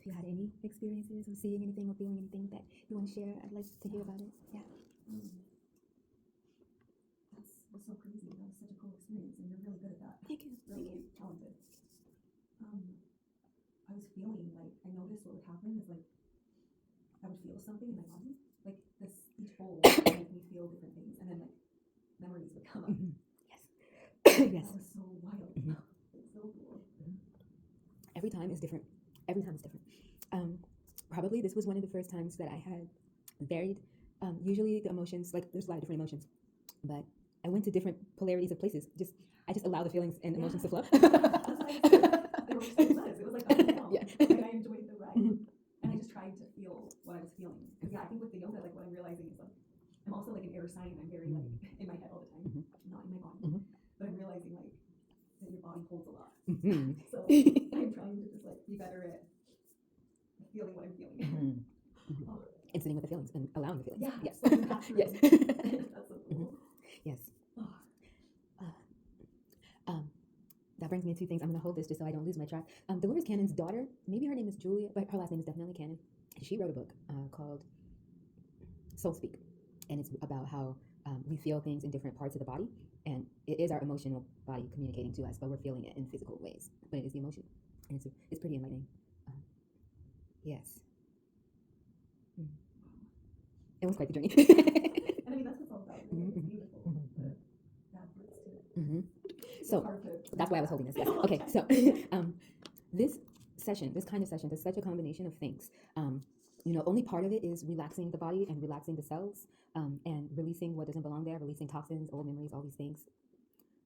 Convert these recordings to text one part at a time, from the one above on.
you had any experiences or seeing anything or feeling anything that you want to share, I'd like to hear about it. Yeah. That's so crazy. That was such a cool experience, and you're really good at that. Thank you. Really talented. I was feeling like, I noticed what would happen is like I would feel something in my body, like each bowl would make me feel different things, and then like memories would come up. Yes. Yes. That was so wild. It's so cool. Every time is different. Every time is different. Probably this was one of the first times that I had varied. Usually the emotions, like there's a lot of different emotions, but I went to different polarities of places. I just allow the feelings and emotions to flow. They were so nice. It was like up and down. Yeah. Like I enjoyed the ride. And I just tried to feel what I was feeling. Because yeah, I think with the yoga, like what I'm realizing is like I'm also like an air sign. I'm very like in my head all the time, not in my body. But I'm realizing like that your body holds a lot. So I'm trying to just like be better at feeling what I'm feeling. And sitting with the feelings and allowing the feelings. Yeah. Yes. So that's Yes. That's so cool. Yes. That brings me to two things. I'm going to hold this just so I don't lose my track. Dolores Cannon's daughter, maybe her name is Julia, but her last name is definitely Cannon. She wrote a book called Soul Speak, and it's about how we feel things in different parts of the body, and it is our emotional body communicating to us, but we're feeling it in physical ways. But it is the emotion, and it's pretty enlightening. Yes. It was quite the journey. And I mean, that's what's all about. It's beautiful. But that hurts too. So that's why I was holding this. Yes. Okay. So this session, this kind of session, is such a combination of things. Only part of it is relaxing the body and relaxing the cells, and releasing what doesn't belong there, releasing toxins, old memories, all these things.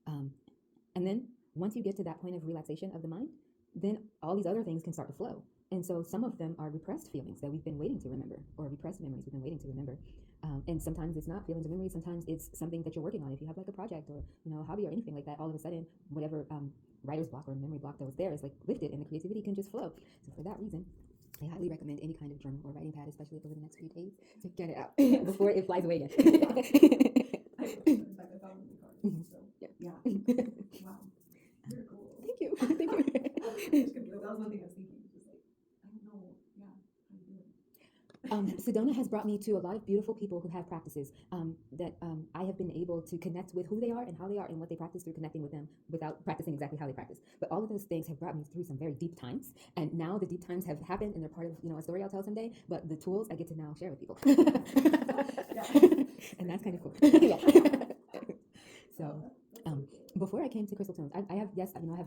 And then once you get to that point of relaxation of the mind, then all these other things can start to flow. And so some of them are repressed feelings that we've been waiting to remember, or repressed memories we've been waiting to remember. And sometimes it's not feelings or memories. Sometimes it's something that you're working on. If you have like a project or a hobby or anything like that, all of a sudden, whatever writer's block or memory block that was there is like lifted, and the creativity can just flow. So for that reason, I highly recommend any kind of journal or writing pad, especially over the next few days, to get it out before it flies away again. In fact, I found it in the car. So yeah. Wow. You're cool. Thank you. Thank you. That was one thing I was thinking. Just like, I don't know. Yeah. How do you do it? Sedona has brought me to a lot of beautiful people who have practices that I have been able to connect with who they are and how they are and what they practice through connecting with them without practicing exactly how they practice. But all of those things have brought me through some very deep times. And now the deep times have happened and they're part of a story I'll tell someday. But the tools I get to now share with people. And that's kind of cool. Yeah. So before I came to Crystal Tones, I have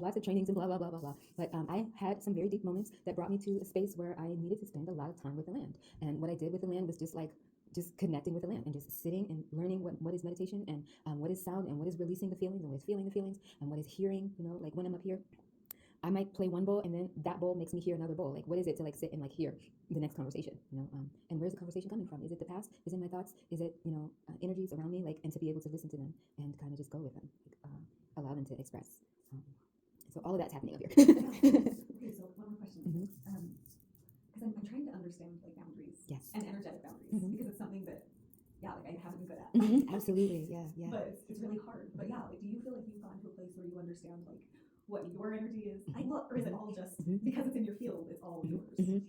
lots of trainings and blah, blah, blah, blah, blah. But I had some very deep moments that brought me to a space where I needed to spend a lot of time with the land. And what I did with the land was just connecting with the land and just sitting and learning what is meditation and what is sound and what is releasing the feelings and what is feeling the feelings and what is hearing, like when I'm up here. I might play one bowl and then that bowl makes me hear another bowl. Like, what is it to sit and hear the next conversation? And where's the conversation coming from? Is it the past? Is it my thoughts? Is it energies around me? And to be able to listen to them and kind of just go with them, allow them to express. So all of that's happening up here. Okay, so one more question. Because I'm trying to understand boundaries. Yes. And energetic boundaries because it's something that I haven't been good at. Absolutely, yeah. But it's really hard. But yeah, do you feel like you've gotten to a place where you understand what your energy is, or is it all just because it's in your field, it's all yours?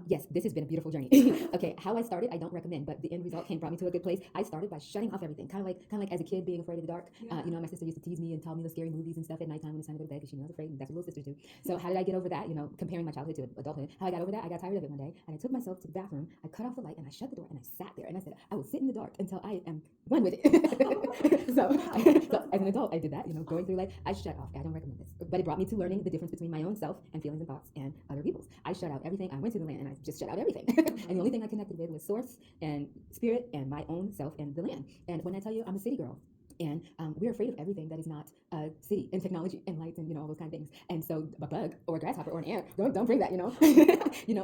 Yes, this has been a beautiful journey. Okay, how I started, I don't recommend, but the end result brought me to a good place. I started by shutting off everything, kind of like as a kid being afraid of the dark. My sister used to tease me and tell me the scary movies and stuff at nighttime when it's time to go to bed because she knew I was afraid, and that's what little sisters do. So how did I get over that? Comparing my childhood to adulthood. How I got over that? I got tired of it one day, and I took myself to the bathroom. I cut off the light and I shut the door and I sat there and I said, I will sit in the dark until I am one with it. So as an adult, I did that. Going through life, I shut off. I don't recommend this, but it brought me to learning the difference between my own self and feelings and thoughts and other people's. I shut out everything. I went to the land and I just shut out everything. And the only thing I connected with was source and spirit and my own self and the land. And when I tell you I'm a city girl, and we're afraid of everything that is not a city and technology and lights and all those kind of things. And so a bug or a grasshopper or an ant, don't bring that,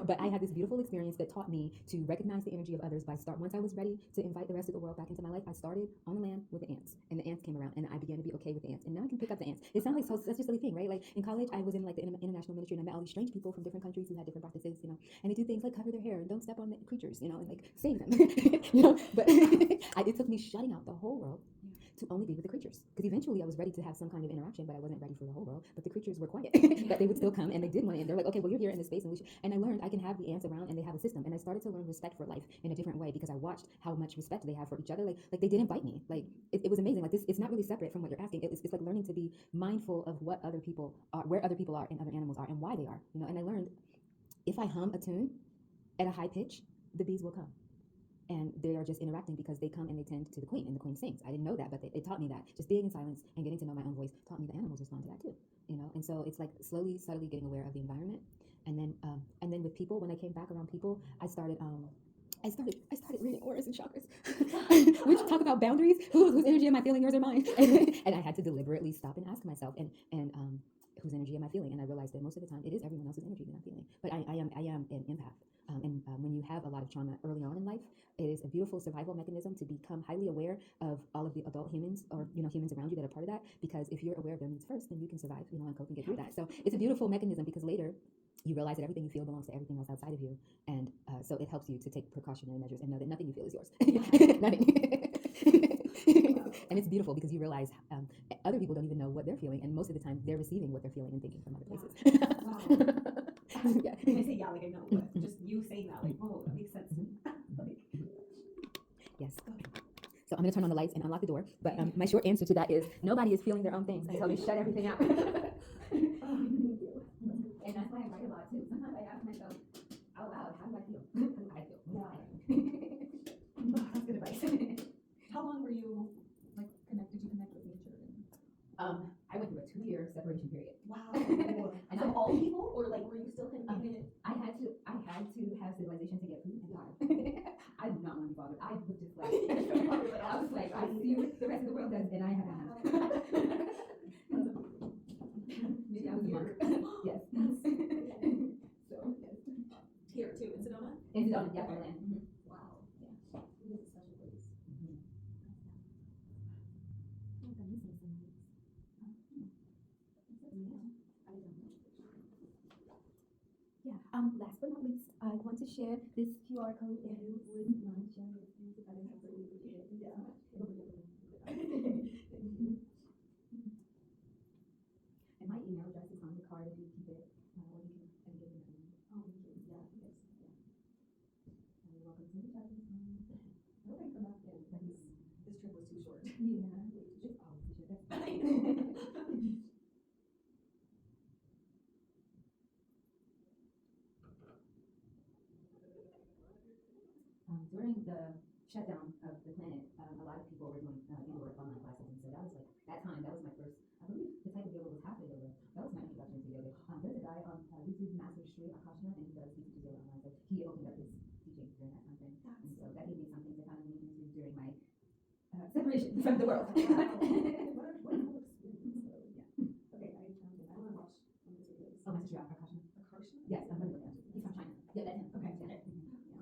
But I had this beautiful experience that taught me to recognize the energy of others once I was ready to invite the rest of the world back into my life. I started on the land with the ants, and the ants came around, and I began to be okay with the ants. And now I can pick up the ants. It sounds like that's just a silly thing, right? Like in college, I was in the international ministry, and I met all these strange people from different countries who had different practices, and they do things like cover their hair and don't step on the creatures, and save them, But it took me shutting out the whole world to only be with the creatures. Because eventually I was ready to have some kind of interaction, but I wasn't ready for the whole world. But the creatures were quiet. But they would still come, and they did want to. And they're like, okay, well, you're here in this space, and I learned I can have the ants around, and they have a system. And I started to learn respect for life in a different way because I watched how much respect they have for each other. Like they didn't bite me. Like it was amazing. Like this, it's not really separate from what you're asking. It's like learning to be mindful of what other people are, where other people are, and other animals are, and why they are. And I learned if I hum a tune at a high pitch, the bees will come. And they are just interacting because they come and they tend to the queen, and the queen sings. I didn't know that, but it taught me that. Just being in silence and getting to know my own voice taught me the animals respond to that too. And so it's like slowly, subtly getting aware of the environment, and then with people, when I came back around people, I started reading auras and chakras, which talk about boundaries. Whose energy am I feeling, yours or mine? And I had to deliberately stop and ask myself, and whose energy am I feeling? And I realized that most of the time it is everyone else's energy that I'm feeling. But I am an empath. When you have a lot of trauma early on in life, it is a beautiful survival mechanism to become highly aware of all of the adult humans, or humans around you that are part of that. Because if you're aware of their needs first, then you can survive, and cope and get through that. So it's a beautiful mechanism because later you realize that everything you feel belongs to everything else outside of you, and so it helps you to take precautionary measures and know that nothing you feel is yours. Nothing. And it's beautiful because you realize other people don't even know what they're feeling, and most of the time they're receiving what they're feeling and thinking from other places. Wow. Yeah. When I say yeah, like I know, but just you saying that, like, oh, that makes sense. Like, Yes. So I'm going to turn on the lights and unlock the door. But my short answer to that is nobody is feeling their own things until they shut everything out. And that's why I write a lot too. Sometimes I ask myself out loud, how do I feel? How do I feel? Yeah. That's good advice. How long were you connect with nature? I went through a 2-year separation period. Wow. And From all people, or were you still kind of in it? I had to have civilization to get food and water. I do not want to be bothered. I was just like, I was like, I see what the rest of the world does, and I have not. Maybe I was a monk. Yes. So, yes. Here too, in Sedona? In Sedona, yeah, Berlin. Mm-hmm. Wow. Yeah. It is a special place. Mm-hmm. Yeah. Last but not least, I want to share this QR code if you wouldn't mind sharing it. I don't have to read it. Yeah. And my email address is on the card if you keep it, or you can give it to me. Oh, thank you. Yeah. Yes. Yeah. You're welcome to reach out. Okay, come back. Yeah, this trip was too short. Yeah. It's always too short. During the shutdown of the planet, a lot of people were doing indoor online classes, and so that was like that time. That was my first. I believe the type of yoga was hatha yoga. That was my introduction to yoga. There's a guy on YouTube, Master Sri Akashna, and he teaches yoga online. So he opened up his teaching during that time frame, and so that gave me something to kind of lean into during my separation from the world. What a cool experience. So, yeah. Okay, I found it. I want to watch one of his videos. Oh, Master Sri Akashna. Akarshna? Yes, I'm familiar with him. He's from China. Yeah, that's him. Okay. Yeah.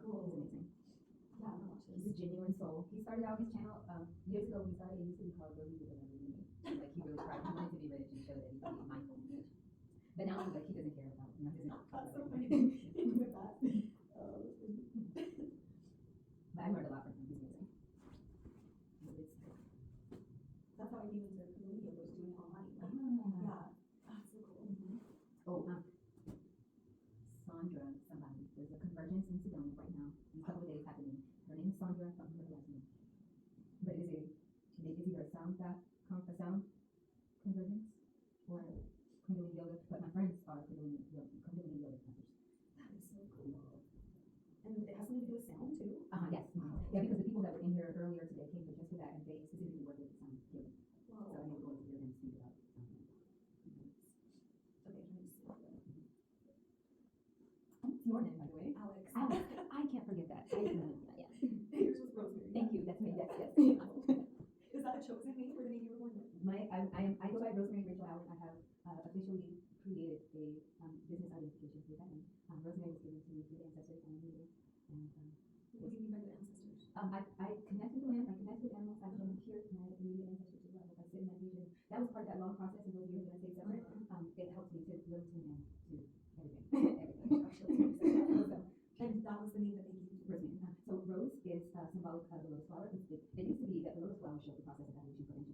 Cool. He's amazing. Yeah, I want to watch He's this. a genuine soul. He started out his channel years ago. He started. It used to be called Yogi with Another Meaning. Like he really tried. He wanted to be rich and show that he could be mindful and rich. But now he's like he doesn't care about his. That's so funny. With that. But I learned a lot from him. He's amazing. That's how I came into Kundalini, was doing it online. Ah. Yeah. That's so cool. Oh, Sandra, somebody. There's a convergence in Sedona right now. In a couple of days happening. Her name is Sandra. I don't remember her last name. But it's either a sound convergence or Kundalini yoga. But my friends are Kundalini yoga masters. That is so cool. And it has something to do with sound too? Yes. Yeah, because the people that were in here earlier today came here just for that, and they specifically work with the sound yoga. Wow. So I know we're going to hear them speak about sound yoga. Okay, can I just What's your name, by the way? Alex. Alex. I can't forget that. Yeah. Yours was Rosemary. Thank you. That's me. Yes. Is that a chosen name or the name you were born with? I go by Rosemary Rachel Allen. I have officially created a business identification with that name. Rosemary was given to me through the ancestors and leaders. And What do you mean by the ancestors? I connect with the land. I connect with animals. I can hear my immediate ancestors as well. I sit in that region. That was part of that long process in those years that I stayed separate. It helped me to really tune in to everything. And that was the name that they gave you. Rosemary. So rose is symbolic of the lotus flower. It used to be that the lotus flower showed the process of evolution for ancient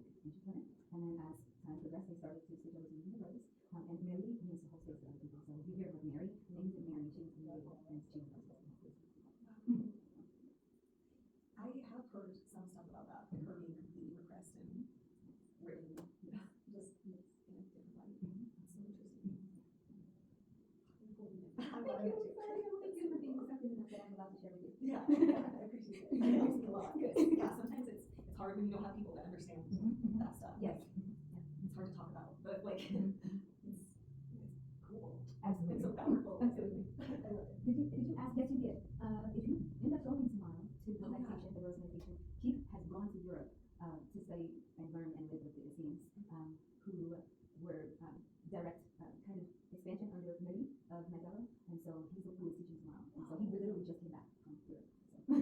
I got you. It's something that I'm allowed to share with you. Yeah, I appreciate it. It helps me a lot. Yeah, sometimes it's hard when you don't have people that understand that stuff. Yes. It's hard to talk about, but like, it's cool. Absolutely. It's so powerful. Absolutely. I love it. Did you ask? Yes, you did. If you end up going tomorrow to the meditation, the Rose meditation, Keith has gone to Europe to study and learn and live with the Essenes, who were direct kind of expansion under Marie of Magdala, and so he's who is teaching tomorrow. And so he literally just came back from Europe. So.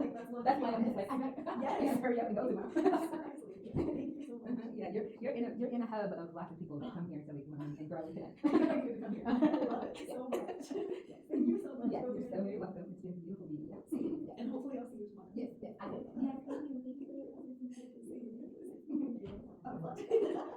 Like, That's why I'm just like, I gotta hurry up and go tomorrow. Absolutely. Thank you so much. Yeah, you're in a hub of lots of people that come here so we can learn and grow and connect. I love it so much. Thank you so much. Yes, you're so very welcome. It's been beautiful meeting you. And hopefully I'll see you tomorrow. Yes, yes, I will. Yes, thank you. Thank you. See you. Have fun.